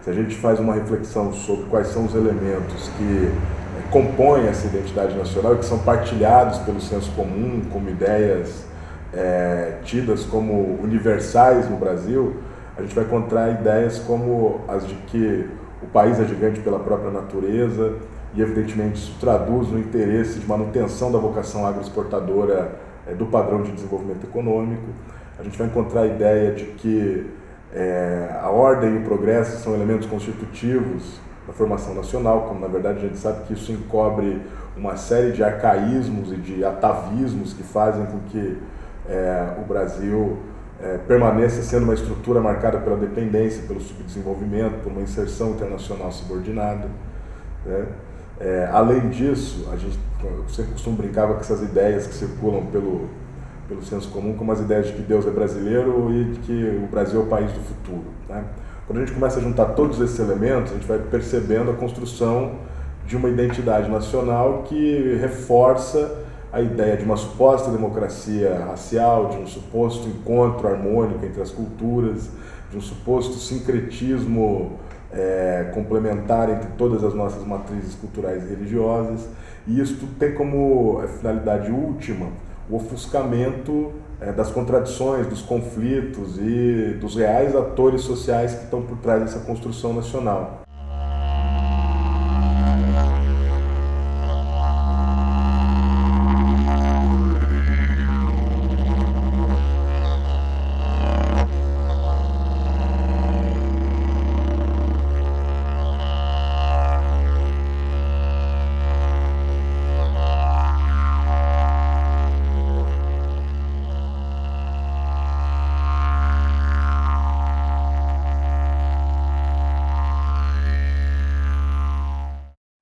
se a gente faz uma reflexão sobre quais são os elementos que compõem essa identidade nacional e que são partilhados pelo senso comum, como ideias tidas como universais no Brasil, a gente vai encontrar ideias como as de que o país é gigante pela própria natureza e, evidentemente, isso traduz no interesse de manutenção da vocação agroexportadora do padrão de desenvolvimento econômico. A gente vai encontrar a ideia de que a ordem e o progresso são elementos constitutivos da formação nacional, como na verdade a gente sabe que isso encobre uma série de arcaísmos e de atavismos que fazem com que o Brasil permaneça sendo uma estrutura marcada pela dependência, pelo subdesenvolvimento, por uma inserção internacional subordinada, né? Além disso, eu sempre costumo brincar com essas ideias que circulam pelo senso comum, como as ideias de que Deus é brasileiro e de que o Brasil é o país do futuro, né? Quando a gente começa a juntar todos esses elementos, a gente vai percebendo a construção de uma identidade nacional que reforça a ideia de uma suposta democracia racial, de um suposto encontro harmônico entre as culturas, de um suposto sincretismo complementar entre todas as nossas matrizes culturais e religiosas. E isso tudo tem como finalidade última o ofuscamento das contradições, dos conflitos e dos reais atores sociais que estão por trás dessa construção nacional.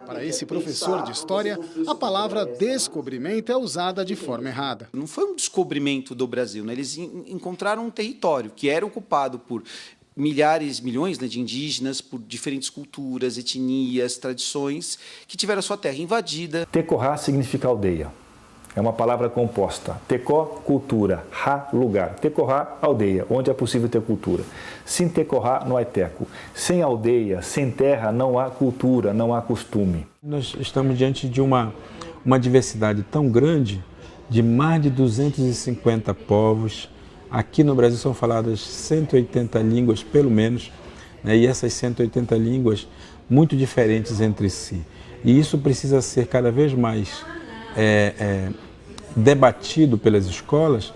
Para esse professor de história, a palavra descobrimento é usada de forma errada. Não foi um descobrimento do Brasil, né? Eles encontraram um território que era ocupado por milhões, né, de indígenas, por diferentes culturas, etnias, tradições, que tiveram sua terra invadida. Tecorá significa aldeia. É uma palavra composta. Tecó, cultura. Rá, lugar. Tecorá, aldeia, onde é possível ter cultura. Sem tecorá, não há teco. Sem aldeia, sem terra, não há cultura, não há costume. Nós estamos diante de uma diversidade tão grande, de mais de 250 povos. Aqui no Brasil são faladas 180 línguas, pelo menos, né? E essas 180 línguas muito diferentes entre si. E isso precisa ser cada vez mais debatido pelas escolas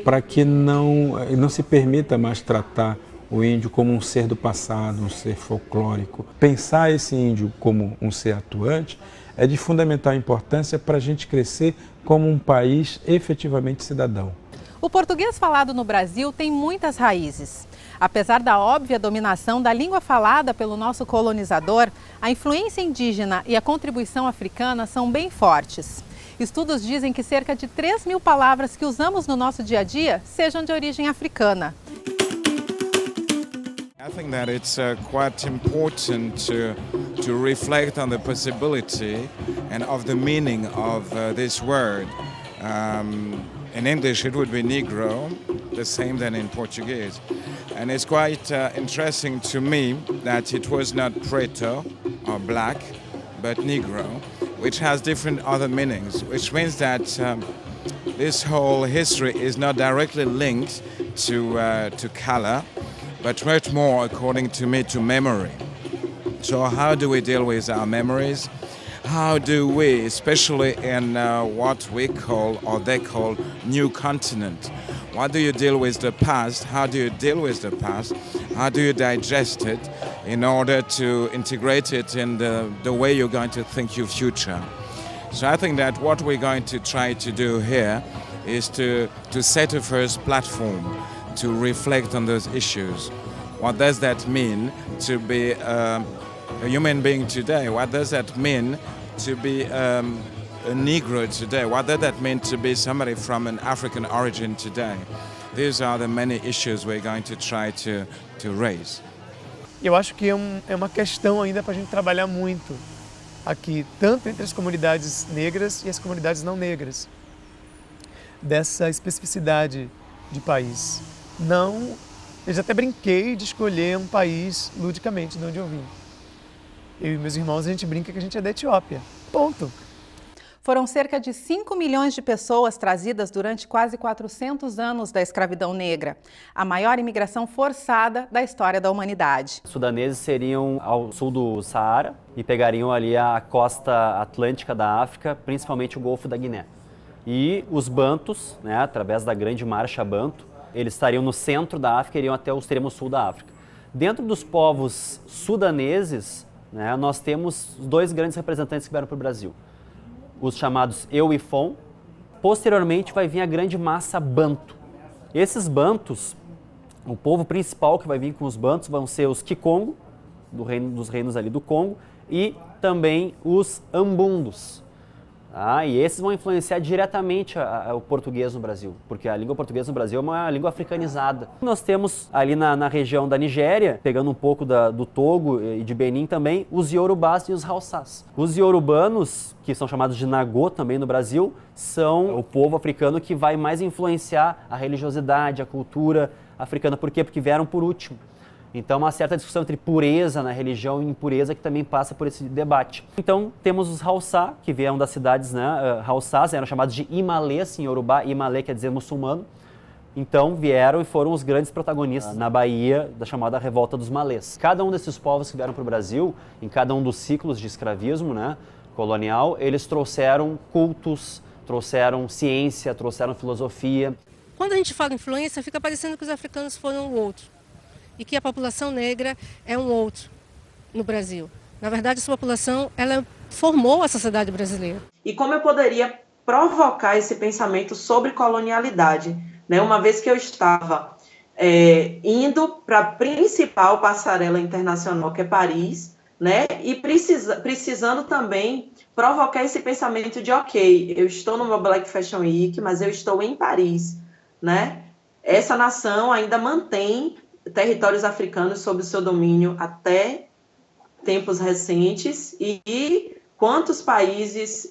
para que não se permita mais tratar o índio como um ser do passado, um ser folclórico. Pensar esse índio como um ser atuante é de fundamental importância para a gente crescer como um país efetivamente cidadão. O português falado no Brasil tem muitas raízes. Apesar da óbvia dominação da língua falada pelo nosso colonizador, a influência indígena e a contribuição africana são bem fortes. Estudos dizem que cerca de 3.000 palavras que usamos no nosso dia a dia sejam de origem africana. I think that it's quite important to reflect on the possibility and of the meaning of this word. In English it would be Negro, the same than in Portuguese. And it's quite interesting to me that it was not preto or black, but Negro, which has different other meanings, which means that this whole history is not directly linked to color, but much more, according to me, to memory. So how do we deal with our memories? How do we, especially in what we call, or they call, new continent, what do you deal with the past? How do you deal with the past? How do you digest it in order to integrate it in the way you're going to think your future? So I think that what we're going to try to do here is to set a first platform to reflect on those issues. What does that mean to be a human being today? What does that mean to be a Negro today? What does that mean to be somebody from an African origin today? These are the many issues we're going to try to raise. Eu acho que é uma questão ainda para a gente trabalhar muito aqui, tanto entre as comunidades negras e as comunidades não negras, dessa especificidade de país. Não Eu já até brinquei de escolher um país ludicamente de onde eu vim. Eu e meus irmãos, a gente brinca que a gente é da Etiópia. Ponto. Foram cerca de 5 milhões de pessoas trazidas durante quase 400 anos da escravidão negra, a maior imigração forçada da história da humanidade. Os sudaneses seriam ao sul do Saara e pegariam ali a costa atlântica da África, principalmente o Golfo da Guiné. E os bantus, né, através da Grande Marcha Banto, eles estariam no centro da África e iriam até o extremo sul da África. Dentro dos povos sudaneses, né, nós temos dois grandes representantes que vieram para o Brasil. Os chamados Eu e Fon. Posteriormente vai vir a grande massa Banto. Esses Bantus, o povo principal que vai vir com os Bantus vão ser os Kikongo, dos reinos ali do Congo, e também os Ambundos. E esses vão influenciar diretamente o português no Brasil, porque a língua portuguesa no Brasil é uma língua africanizada. Nós temos ali na região da Nigéria, pegando um pouco do Togo e de Benin também, os Iorubás e os Haussás. Os Iorubanos, que são chamados de Nagô também no Brasil, são o povo africano que vai mais influenciar a religiosidade, a cultura africana. Por quê? Porque vieram por último. Então, uma certa discussão entre pureza na religião e impureza que também passa por esse debate. Então, temos os Haussá, que vieram das cidades, né? Haussás eram chamados de Imalês em Yorubá. Imalê quer dizer muçulmano. Então, vieram e foram os grandes protagonistas na Bahia da chamada Revolta dos Malês. Cada um desses povos que vieram para o Brasil, em cada um dos ciclos de escravismo, né, colonial, eles trouxeram cultos, trouxeram ciência, trouxeram filosofia. Quando a gente fala influência, fica parecendo que os africanos foram o outro e que a população negra é um outro no Brasil. Na verdade, essa população, ela formou a sociedade brasileira. E como eu poderia provocar esse pensamento sobre colonialidade, né? Uma vez que eu estava indo para a principal passarela internacional, que é Paris, né? E precisando também provocar esse pensamento de, ok, eu estou numa Black Fashion Week, mas eu estou em Paris, né? Essa nação ainda mantém territórios africanos sob o seu domínio até tempos recentes e quantos países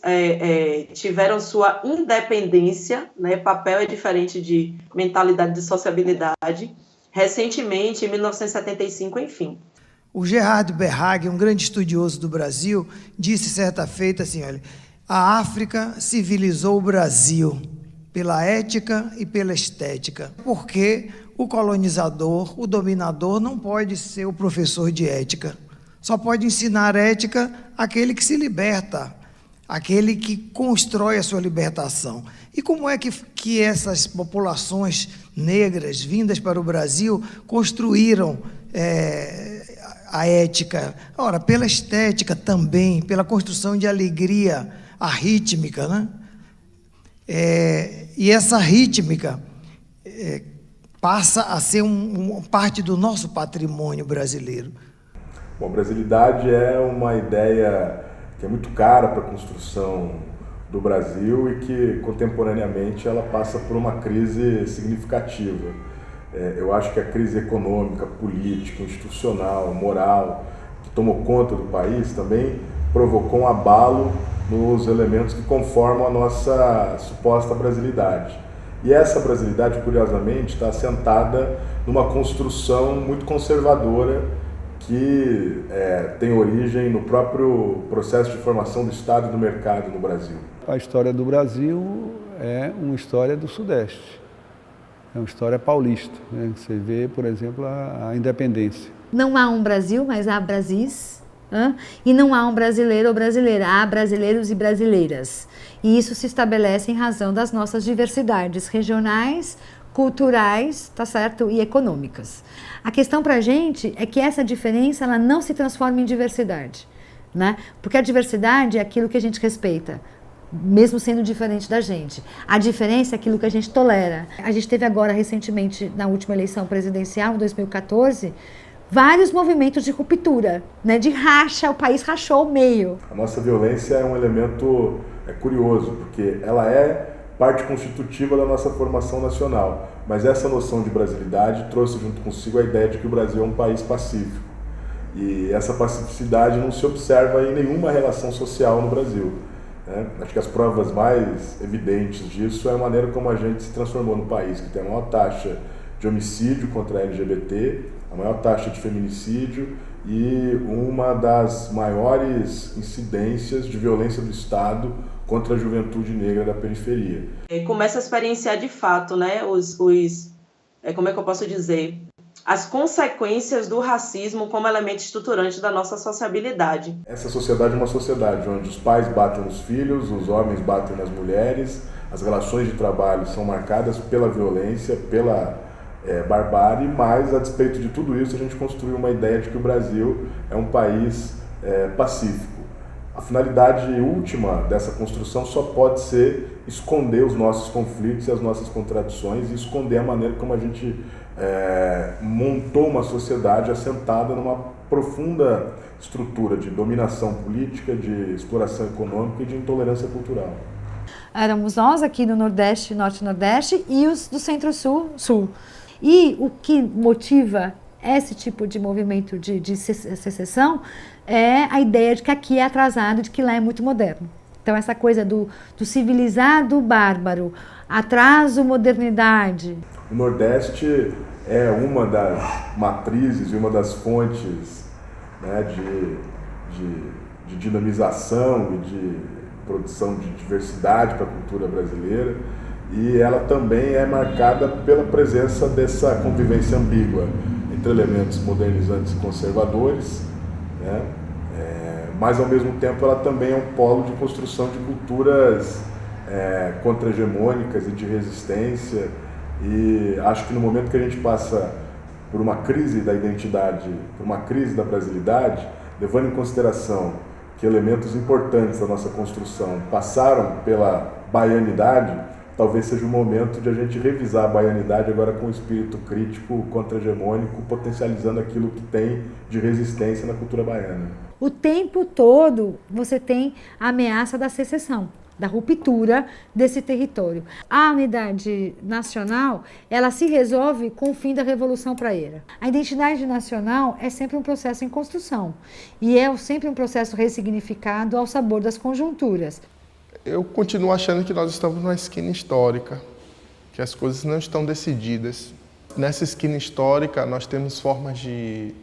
tiveram sua independência, né? Papel é diferente de mentalidade de sociabilidade, recentemente, em 1975, enfim. O Gerard Berhage, um grande estudioso do Brasil, disse certa feita assim, olha, a África civilizou o Brasil pela ética e pela estética, porque o colonizador, o dominador, não pode ser o professor de ética. Só pode ensinar ética aquele que se liberta, aquele que constrói a sua libertação. E como é que essas populações negras vindas para o Brasil construíram a ética? Ora, pela estética também, pela construção de alegria, a rítmica, né? E essa rítmica passa a ser parte do nosso patrimônio brasileiro. Bom, a brasilidade é uma ideia que é muito cara para a construção do Brasil e que, contemporaneamente, ela passa por uma crise significativa. Eu acho que a crise econômica, política, institucional, moral, que tomou conta do país, também provocou um abalo nos elementos que conformam a nossa suposta brasilidade. E essa brasilidade, curiosamente, está assentada numa construção muito conservadora que tem origem no próprio processo de formação do Estado e do mercado no Brasil. A história do Brasil é uma história do Sudeste, é uma história paulista, né? Você vê, por exemplo, a independência. Não há um Brasil, mas há Brasis. E não há um brasileiro ou brasileira, há brasileiros e brasileiras. E isso se estabelece em razão das nossas diversidades regionais, culturais, tá certo? E econômicas. A questão para a gente é que essa diferença ela não se transforma em diversidade, né? Porque a diversidade é aquilo que a gente respeita, mesmo sendo diferente da gente. A diferença é aquilo que a gente tolera. A gente teve agora, recentemente, na última eleição presidencial, em 2014, vários movimentos de ruptura, né, de racha, o país rachou ao meio. A nossa violência é um elemento curioso, porque ela é parte constitutiva da nossa formação nacional, mas essa noção de brasilidade trouxe junto consigo a ideia de que o Brasil é um país pacífico. E essa pacificidade não se observa em nenhuma relação social no Brasil, né? Acho que as provas mais evidentes disso é a maneira como a gente se transformou no país, que tem a maior taxa de homicídio contra a LGBT, a maior taxa de feminicídio e uma das maiores incidências de violência do Estado contra a juventude negra da periferia. Começa a experienciar de fato, né, como é que eu posso dizer, as consequências do racismo como elemento estruturante da nossa sociabilidade. Essa sociedade é uma sociedade onde os pais batem nos filhos, os homens batem nas mulheres, as relações de trabalho são marcadas pela violência, pela barbárie, mas a despeito de tudo isso a gente construiu uma ideia de que o Brasil é um país pacífico. A finalidade última dessa construção só pode ser esconder os nossos conflitos e as nossas contradições e esconder a maneira como a gente montou uma sociedade assentada numa profunda estrutura de dominação política, de exploração econômica e de intolerância cultural. Éramos nós aqui no Nordeste, Norte e Nordeste e os do Centro-Sul, Sul. E o que motiva esse tipo de movimento de secessão é a ideia de que aqui é atrasado, de que lá é muito moderno. Então essa coisa do civilizado bárbaro, atraso, modernidade. O Nordeste é uma das matrizes e uma das fontes, né, de dinamização e de produção de diversidade para a cultura brasileira, e ela também é marcada pela presença dessa convivência ambígua entre elementos modernizantes e conservadores, né? Mas ao mesmo tempo ela também é um polo de construção de culturas contra-hegemônicas e de resistência, e acho que no momento que a gente passa por uma crise da identidade, por uma crise da brasilidade, levando em consideração que elementos importantes da nossa construção passaram pela baianidade, talvez seja o momento de a gente revisar a baianidade agora com um espírito crítico, contra-hegemônico, potencializando aquilo que tem de resistência na cultura baiana. O tempo todo você tem a ameaça da secessão, da ruptura desse território. A unidade nacional, ela se resolve com o fim da Revolução Praeira. A identidade nacional é sempre um processo em construção e é sempre um processo ressignificado ao sabor das conjunturas. Eu continuo achando que nós estamos numa esquina histórica, que as coisas não estão decididas. Nessa esquina histórica, nós temos formas de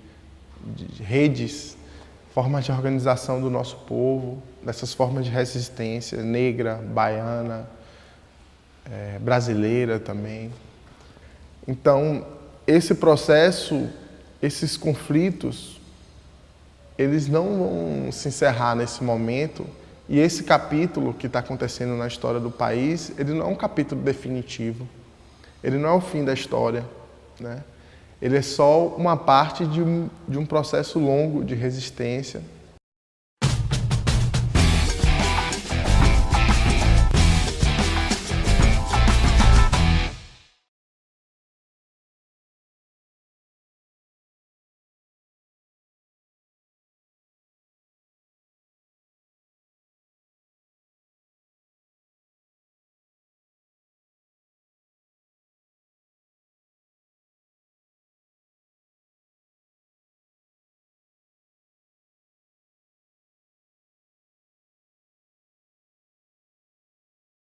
redes, formas de organização do nosso povo, dessas formas de resistência negra, baiana, brasileira também. Então, esse processo, esses conflitos, eles não vão se encerrar nesse momento. E esse capítulo que está acontecendo na história do país, ele não é um capítulo definitivo. Ele não é o fim da história, né? Ele é só uma parte de um processo longo de resistência,